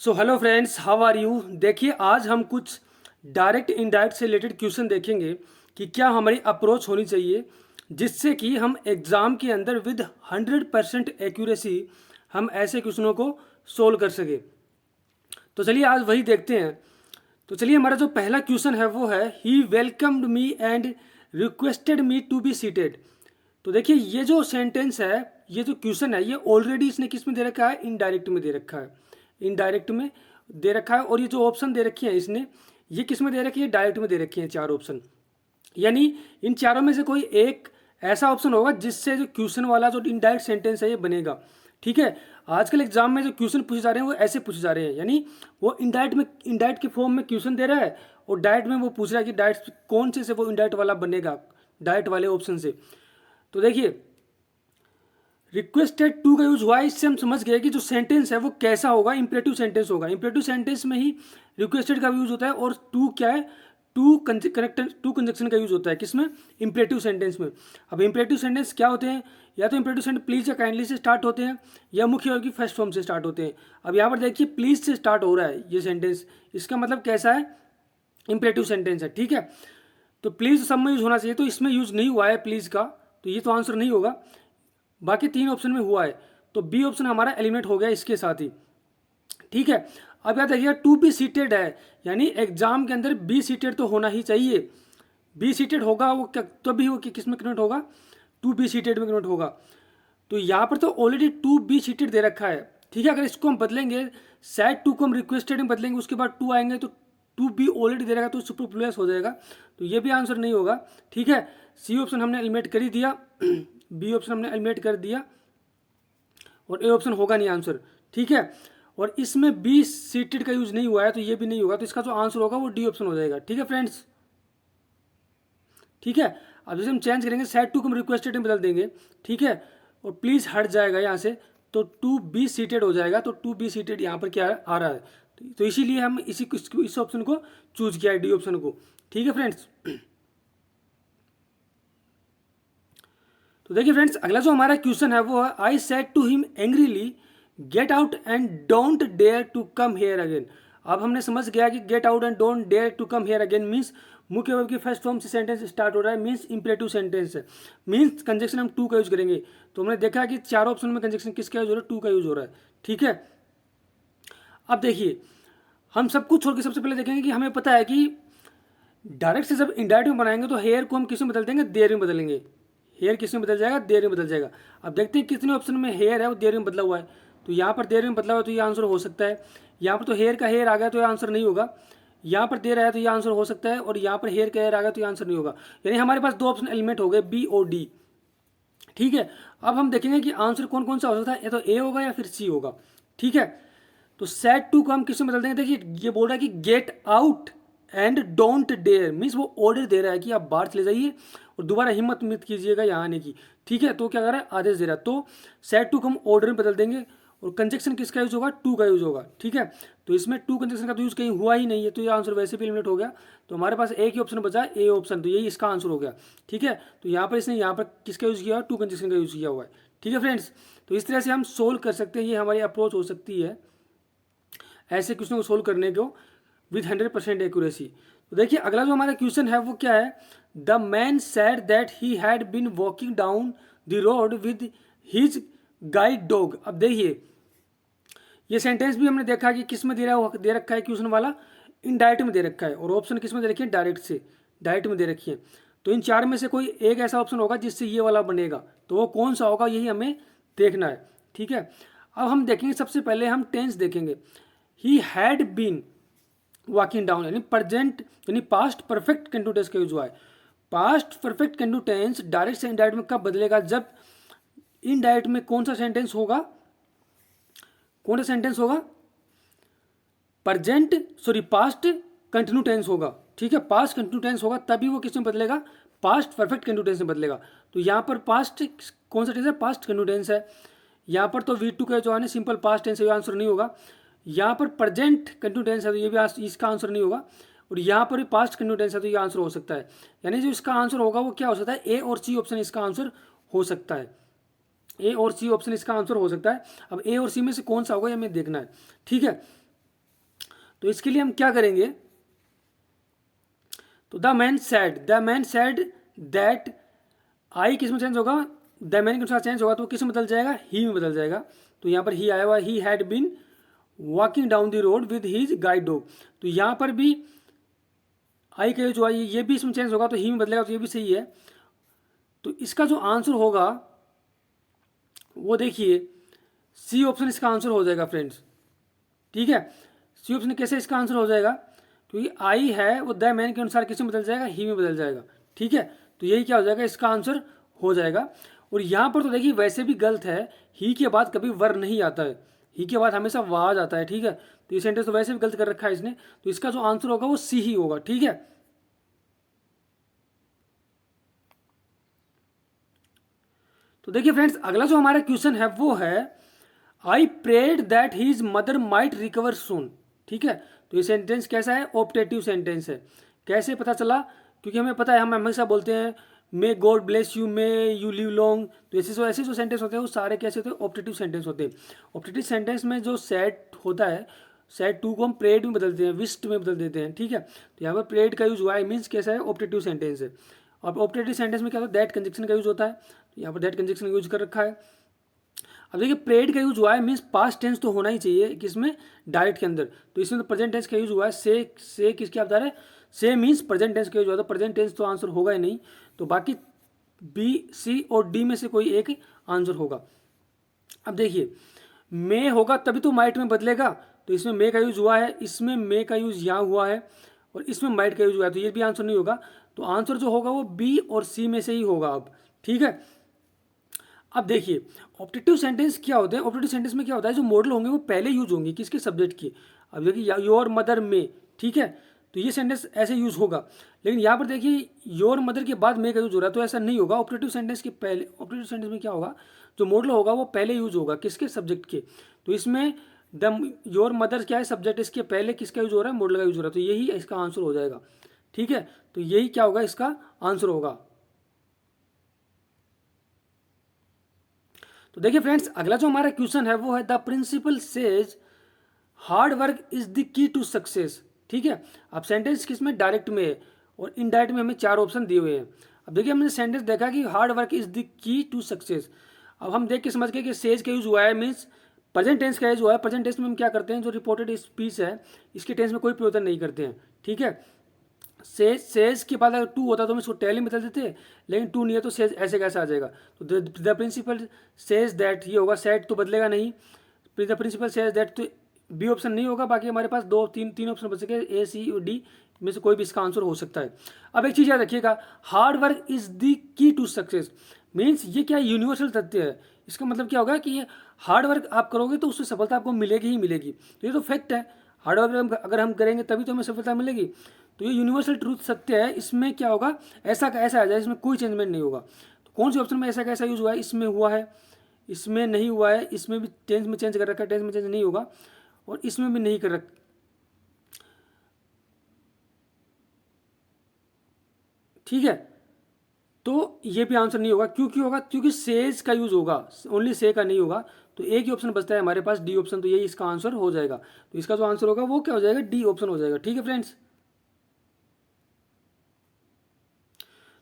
So hello friends, how are you. देखिए, आज हम कुछ डायरेक्ट इनडायरेक्ट से रिलेटेड क्वेश्चन देखेंगे कि क्या हमारी अप्रोच होनी चाहिए जिससे कि हम एग्ज़ाम के अंदर विद 100% एक्यूरेसी हम ऐसे क्वेश्चनों को सोल्व कर सके। तो चलिए आज वही देखते हैं। तो चलिए, हमारा जो पहला क्वेश्चन है वो है he welcomed me and requested me to be seated. तो देखिए, ये जो सेंटेंस है, ये जो क्वेश्चन है, ये ऑलरेडी इसने किस में दे रखा है, इनडायरेक्ट में दे रखा है। इनडायरेक्ट में दे रखा है और ये जो ऑप्शन दे रखी है इसने, ये किस में दे रखी है, डायरेक्ट में दे रखी है चार ऑप्शन। यानी इन चारों में से कोई एक ऐसा ऑप्शन होगा जिससे जो क्वेश्चन वाला जो इनडायरेक्ट सेंटेंस है ये बनेगा। ठीक है। आजकल एग्जाम में जो क्वेश्चन पूछे जा रहे हैं वो ऐसे पूछे जा रहे हैं, यानी वो इनडायरेक्ट के फॉर्म में क्वेश्चन दे रहा है और डायरेक्ट में वो पूछ रहा है कि डायरेक्ट कौन से वो इनडायरेक्ट वाला बनेगा, डायरेक्ट वाले ऑप्शन से। तो देखिए, रिक्वेस्टेड टू का यूज हुआ है, इससे हम समझ गए कि जो सेंटेंस है वो कैसा होगा, इंपरेटिव सेंटेंस होगा। इंपरेटिव सेंटेंस में ही रिक्वेस्टेड का यूज होता है और टू क्या है, टू कंजक्शन का यूज होता है किसमें, इंपरेटिव सेंटेंस में। अब इंपरेटिव सेंटेंस क्या होते हैं, या तो इंपरेटिव सेंटेंस प्लीज या काइंडली से स्टार्ट होते हैं या मुख्य वर्ब की फर्स्ट फॉर्म से स्टार्ट होते हैं। अब यहाँ पर देखिए, प्लीज से स्टार्ट हो रहा है ये सेंटेंस, इसका मतलब कैसा है, इंपरेटिव सेंटेंस है। ठीक है। तो प्लीज सब में यूज होना चाहिए, तो इसमें यूज नहीं हुआ है प्लीज का, तो ये तो आंसर नहीं होगा। बाकी तीन ऑप्शन में हुआ है, तो बी ऑप्शन हमारा एलिमिनेट हो गया इसके साथ ही। ठीक है। अब याद रखिएगा, टू बी सीटेड है, यानी एग्जाम के अंदर बी सीटेड तो होना ही चाहिए। बी सीटेड होगा वो क्या, तो भी वो किस में कन्वर्ट होगा, टू बी सीटेड में कन्वर्ट होगा। तो यहाँ पर तो ऑलरेडी टू बी सीटेड दे रखा है। ठीक है। अगर इसको हम बदलेंगे, सैड टू को हम रिक्वेस्टेड में बदलेंगे, उसके बाद टू आएंगे तो टू बी ऑलरेडी दे रखा तो सुपरफ्लुअस हो जाएगा, तो ये भी आंसर नहीं होगा। ठीक है। सी ऑप्शन हमने एलिमिनेट कर ही दिया, बी ऑप्शन हमने एलिमिनेट कर दिया और ए ऑप्शन होगा नहीं आंसर। ठीक है। और इसमें बी सीटेड का यूज नहीं हुआ है तो ये भी नहीं होगा, तो इसका जो आंसर होगा वो डी ऑप्शन हो जाएगा। ठीक है फ्रेंड्स। ठीक है। अब जैसे हम चेंज करेंगे, सेट टू को हम रिक्वेस्टेड में बदल देंगे। ठीक है। और प्लीज हट जाएगा यहाँ से, तो टू बी सीटेड हो जाएगा। तो टू बी सीटेड यहाँ पर क्या आ रहा है, तो इसीलिए हम इस ऑप्शन को चूज किया है, डी ऑप्शन को। ठीक है फ्रेंड्स। तो देखिए फ्रेंड्स, अगला जो हमारा क्वेश्चन है वो है I said to him angrily get out and don't dare to come here again. अब हमने समझ गया कि get out and don't dare to come here again means मुख्य वर्ब की फर्स्ट फॉर्म से सेंटेंस स्टार्ट हो रहा है, मीन्स इंपरेटिव सेंटेंस है, मीन्स कंजक्शन हम टू का यूज करेंगे। तो हमने देखा कि चार ऑप्शन में कंजक्शन किसका यूज हो रहा है, टू का यूज हो रहा है। ठीक है। अब देखिए, हम सब कुछ छोड़ के सबसे पहले देखेंगे कि हमें पता है कि डायरेक्ट से जब इनडायरेक्ट में बनाएंगे तो हेयर को हम किस में बदल देंगे, देयर में बदलेंगे। हेयर किस में बदल जाएगा, देयर में बदल जाएगा। अब देखते हैं कितने ऑप्शन में हेयर है वो देयर में बदला हुआ है। तो यहाँ पर देयर में बदला हुआ है तो ये आंसर हो सकता है। यहाँ पर तो हेयर का हेयर आ गया तो ये आंसर नहीं होगा। यहाँ पर देर आया तो ये आंसर हो सकता है, और यहाँ पर हेयर का हेयर आ गया तो ये आंसर नहीं होगा। यानी हमारे पास दो ऑप्शन एलिमेंट हो गए, बी और डी। ठीक है। अब हम देखेंगे कि आंसर कौन कौन सा हो सकता है, या तो ए होगा या फिर सी होगा। ठीक है। तो सेट टू को हम किस में बदल देंगे, देखिए ये बोल रहा है कि get out and don't dare, means वो ऑर्डर दे रहा है कि आप बाहर चले जाइए और दोबारा हिम्मत मत कीजिएगा यहाँ आने की। ठीक है। तो क्या कर रहा है, आदेश दे रहा है। तो सेट टू को हम ऑर्डर में बदल देंगे और कंजक्शन किसका यूज होगा, टू का यूज होगा। ठीक है। तो इसमें टू कंजक्शन का तो यूज कहीं हुआ ही नहीं है, तो ये आंसर वैसे भी एलिमिनेट हो गया। तो हमारे पास एक ही ऑप्शन बचा, ए ऑप्शन, तो यही इसका आंसर हो गया। ठीक है। तो यहाँ पर इसने यहाँ पर किसका यूज किया, टू कंजक्शन का यूज किया हुआ है। ठीक है फ्रेंड्स। तो इस तरह से हम सोल्व कर सकते हैं, ये हमारी अप्रोच हो सकती है ऐसे क्वेश्चन को सोल्व करने को विद 100% एक्यूरेसी। तो देखिए, अगला जो हमारा क्वेश्चन है वो क्या है, the man said that he had been walking down the road with his guide dog. अब देखिए, ये सेंटेंस भी हमने देखा कि किस में दे रखा है क्वेश्चन वाला, इनडायरेक्ट में दे रखा है, और ऑप्शन किस में दे रखी है, डायरेक्ट में दे रखी है। तो इन चार में से कोई एक ऐसा ऑप्शन होगा जिससे ये वाला बनेगा, तो वो कौन सा होगा यही हमें देखना है। ठीक है। अब हम देखेंगे, सबसे पहले हम टेंस देखेंगे। He had been walking down, यानी प्रेजेंट, यानी पास्ट परफेक्ट कंटिन्यूस का यूज हुआ है। पास्ट परफेक्ट कंटिन्यूटेंस डायरेक्ट से इनडायरेक्ट में कब बदलेगा, जब इनडायरेक्ट में कौन सा सेंटेंस होगा, कौन सा सेंटेंस होगा, present sorry past continue tense होगा। ठीक है। पास्ट कंटिन्यू टेंस होगा तभी वो किस में बदलेगा, पास्ट परफेक्ट कंटिन्यू टेंस में बदलेगा। तो यहाँ पर पास्ट कौन सा टेंस है, पास्ट कंटिन्यू टेंस है। यहाँ पर तो V2 का जो है सिंपल पास्ट टेंस है, ये आंसर नहीं होगा। यहाँ पर प्रेजेंट कंटिन्यू टेंस है तो ये भी इसका आंसर नहीं होगा, और यहाँ पर भी पास्ट कंटिन्यू टेंस है तो ये आंसर हो सकता है। यानी जो इसका आंसर होगा वो क्या हो सकता है, ए और सी ऑप्शन इसका आंसर हो सकता है। ए और सी ऑप्शन इसका आंसर हो सकता है। अब ए और सी में से कौन सा होगा ये हमें देखना है। ठीक है। तो इसके लिए हम क्या करेंगे, तो द मैन सेड दैट, आई किस में चेंज होगा, द मैन के अनुसार चेंज होगा तो किस में बदल जाएगा, ही में बदल जाएगा। तो यहाँ पर ही आया हुआ, he had been walking down the road with his guide dog. तो यहाँ पर भी आई का जो आई ये भी इसमें चेंज होगा तो ही में बदलेगा, तो ये भी सही है। तो इसका जो आंसर होगा वो देखिए सी ऑप्शन इसका आंसर हो जाएगा फ्रेंड्स। ठीक है, सी ऑप्शन कैसे इसका आंसर हो जाएगा, क्योंकि आई है वो द मैन के अनुसार किस में बदल जाएगा, ही में बदल जाएगा। ठीक है, तो यही क्या हो जाएगा, इसका आंसर हो जाएगा। और यहाँ पर तो देखिए वैसे भी गलत है, ही के बाद कभी वर नहीं आता है, ही के बाद हमेशा वाज आता है। ठीक है, तो ये सेंटेंस तो वैसे भी गलत कर रखा है इसने, तो इसका जो आंसर होगा वो सी ही होगा। ठीक है, तो देखिए फ्रेंड्स अगला जो हमारा क्वेश्चन है वो है I prayed that his mother might recover soon. ठीक है, तो ये सेंटेंस कैसा है, ऑप्टेटिव सेंटेंस है। कैसे पता चला, क्योंकि हमें पता है, हम हमेशा बोलते हैं may God bless you, may you live long. तो ऐसे जो सेंटेंस होते हैं वो सारे कैसे होते हैं, ऑप्टेटिव सेंटेंस होते हैं। ऑप्टेटिव सेंटेंस में जो सेट होता है, सेट टू को हम प्रेड में बदलते हैं, विस्ट में बदल देते हैं। ठीक है, तो यहाँ पर प्रेड का यूज हुआ है, मीन्स कैसा है, ऑप्टेटिव सेंटेंस है। और ऑप्टेटिव सेंटेंस में क्या होता है, दैट कंजक्शन का यूज होता है, तो यहाँ पर दैट कंजक्शन का यूज कर रखा है। अब देखिए प्रेड का यूज हुआ है, मीन्स पास्ट टेंस तो होना ही चाहिए किसमें, डायरेक्ट के अंदर। तो इसमें तो प्रेजेंट टेंस का यूज हुआ है, से किसके आप बता रहे हैं, से मीन्स प्रेजेंट टेंस का यूज हुआ, तो प्रेजेंट टेंस तो आंसर होगा ही नहीं। तो बाकी बी, सी और डी में से कोई एक आंसर होगा। अब देखिए मे होगा तभी तो माइट में बदलेगा, तो इसमें मे का यूज हुआ है, इसमें मे का यूज यहाँ हुआ है, और इसमें माइट का यूज हुआ है, तो ये भी आंसर नहीं होगा। तो आंसर जो होगा वो बी और सी में से ही होगा अब। ठीक है, अब देखिए ऑप्टेटिव सेंटेंस क्या होते हैं, ऑप्टेटिव सेंटेंस में क्या होता है, जो मॉडल होंगे वो पहले यूज होंगे किसके, सब्जेक्ट की। अब देखिए योर मदर में, ठीक है, तो ये सेंटेंस ऐसे यूज होगा। लेकिन यहाँ पर देखिए योर मदर के बाद मे का यूज हो रहा है, तो ऐसा नहीं होगा। ऑप्टेटिव सेंटेंस के पहले, ऑप्टेटिव सेंटेंस में क्या होगा, जो मॉडल होगा वो पहले यूज होगा किसके, सब्जेक्ट के। तो इसमें द योर मदर क्या है, सब्जेक्ट, इसके पहले किसका यूज हो रहा है, मॉडल का यूज हो रहा है, तो यही इसका आंसर हो जाएगा। ठीक है, तो यही क्या होगा, इसका आंसर होगा। तो देखिए फ्रेंड्स अगला जो हमारा क्वेश्चन है वो है the principal says hard work is the key to success. ठीक है, अब सेंटेंस किस में, डायरेक्ट में है, और इनडायरेक्ट में हमें 4 ऑप्शन दिए हुए हैं। अब देखिए हमने सेंटेंस देखा कि hard work is the key to success. अब हम देख के समझ गए कि सेज का यूज हुआ है, मीन्स प्रेजेंट टेंस का यूज हुआ है। प्रेजेंट टेंस में हम क्या करते हैं, जो रिपोर्टेड स्पीच है इसके टेंस में कोई परिवर्तन नहीं करते हैं। ठीक है, सेज के बाद अगर टू होता तो हम इसको टेल में बदल देते, लेकिन टू नहीं है तो सेज ऐसे कैसे आ जाएगा। तो द प्रिंसिपल सेज दैट, ये होगा, सेट तो बदलेगा नहीं, द प्रिंसिपल सेज दैट, तो बी ऑप्शन नहीं होगा। बाकी हमारे पास तीन ऑप्शन बच सके, ए सी और डी में से कोई भी इसका आंसर हो सकता है। अब एक चीज़ याद रखिएगा, hard work is the key to success, means ये क्या यूनिवर्सल तथ्य है। इसका मतलब क्या होगा कि हार्ड वर्क आप करोगे तो उससे सफलता आपको मिलेगी ही मिलेगी। तो ये तो फैक्ट है, हार्ड वर्क अगर हम करेंगे तभी तो हमें सफलता मिलेगी। तो ये यूनिवर्सल ट्रूथ सत्य है। इसमें क्या होगा, ऐसा का ऐसा आ जाए, इसमें कोई चेंजमेंट नहीं होगा। तो कौन से ऑप्शन में ऐसा कैसा यूज हुआ है, इसमें हुआ है, इसमें नहीं हुआ है, इसमें भी टेंस में चेंज कर रखा है, टेंस में चेंज नहीं होगा, और इसमें भी नहीं कर रखा। ठीक है, तो ये भी आंसर नहीं होगा। क्यों होगा, क्योंकि सेज का यूज होगा, ओनली से का नहीं होगा। तो एक ही ऑप्शन बचता है हमारे पास, डी ऑप्शन, तो यही इसका आंसर हो जाएगा। तो इसका जो आंसर होगा वो क्या हो जाएगा, डी ऑप्शन हो जाएगा। ठीक है फ्रेंड्स,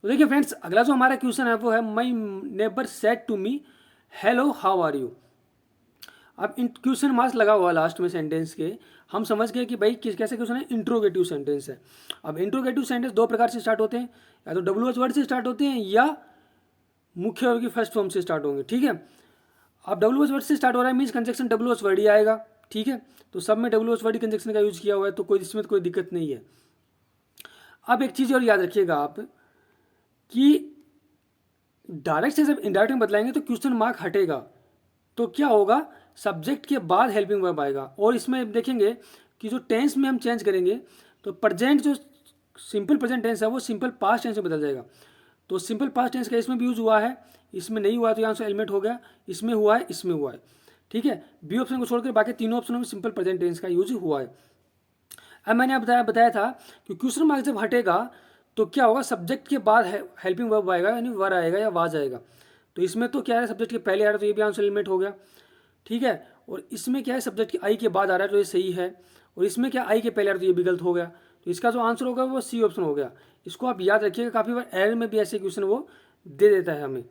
तो देखिए फ्रेंड्स अगला जो हमारा क्वेश्चन है वो है my neighbour said to me hello how are you. अब इन क्वेश्चन मार्क्स लगा हुआ लास्ट में सेंटेंस के, हम समझ गए कि भाई किस कैसे क्वेश्चन है, इंट्रोगेटिव सेंटेंस है। अब इंट्रोगेटिव सेंटेंस 2 प्रकार से स्टार्ट होते हैं, या तो डब्ल्यू वर्ड से स्टार्ट होते हैं या मुख्य वर्ग की फर्स्ट फॉर्म से स्टार्ट होंगे। ठीक है, अब डब्ल्यू वर्ड से स्टार्ट हो रहा है, मीन्स कंजक्शन डब्ल्यू वर्ड ही आएगा। ठीक है, तो सब में डब्ल्यू वर्ड कंजक्शन का यूज किया हुआ है, तो कोई इसमें कोई दिक्कत नहीं है। अब एक चीज़ और याद रखिएगा आप कि डायरेक्ट से जब इनडायरेक्ट में बदलाएंगे तो क्वेश्चन मार्क हटेगा, तो क्या होगा, सब्जेक्ट के बाद हेल्पिंग वर्ब आएगा। और इसमें देखेंगे कि जो टेंस में हम चेंज करेंगे तो प्रेजेंट, जो सिंपल प्रेजेंट टेंस है वो सिंपल पास्ट टेंस में बदल जाएगा। तो सिंपल पास्ट टेंस का इसमें भी यूज हुआ है, इसमें नहीं हुआ, तो यहाँ से एलिमेंट हो गया, इसमें हुआ है, इसमें हुआ है। ठीक है, बी ऑप्शन को छोड़कर बाकी तीनों ऑप्शनों में सिंपल प्रेजेंट टेंस का यूज हुआ है। अब मैंने आप बताया था कि क्वेश्चन मार्क जब हटेगा तो क्या होगा, सब्जेक्ट के बाद हेल्पिंग वर्ब आएगा, यानी वर आएगा या वाज आएगा। तो इसमें तो क्या है, सब्जेक्ट के पहले आ रहा है, तो ये भी आंसर एलिमेंट हो गया। ठीक है, और इसमें क्या है, सब्जेक्ट की आई के बाद आ रहा है, तो ये सही है। और इसमें क्या आई के पहले आ रहा है, तो ये भी गलत हो गया। तो इसका जो आंसर होगा वो सी ऑप्शन हो गया। इसको आप याद रखिएगा, काफ़ी बार एरर में भी ऐसे क्वेश्चन वो दे देता है हमें।